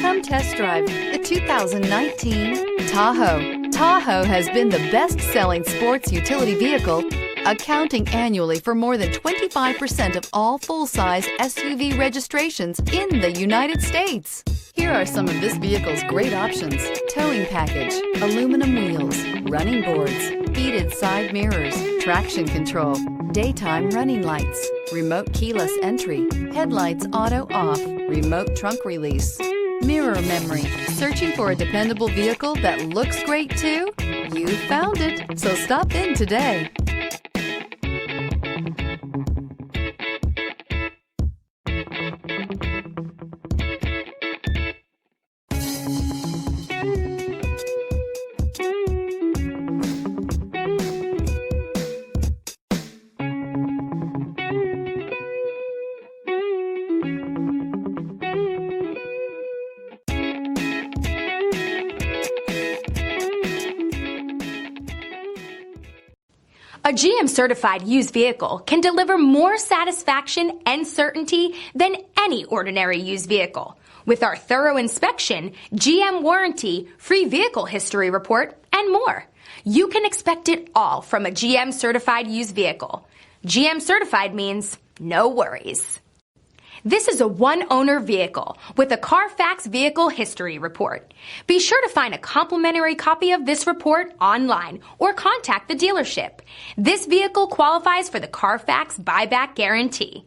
Come test drive the 2019 Tahoe. Tahoe has been the best-selling sports utility vehicle, accounting annually for more than 25% of all full-size SUV registrations in the United States. Here are some of this vehicle's great options: towing package, aluminum wheels, running boards, heated side mirrors, traction control, daytime running lights, remote keyless entry, headlights auto off, remote trunk release, mirror memory. Searching for a dependable vehicle that looks great too? You found it, so stop in today. A GM-certified used vehicle can deliver more satisfaction and certainty than any ordinary used vehicle. With our thorough inspection, GM warranty, free vehicle history report, and more. You can expect it all from a GM-certified used vehicle. GM-certified means no worries. This is a one-owner vehicle with a Carfax Vehicle History Report. Be sure to find a complimentary copy of this report online or contact the dealership. This vehicle qualifies for the Carfax Buyback Guarantee.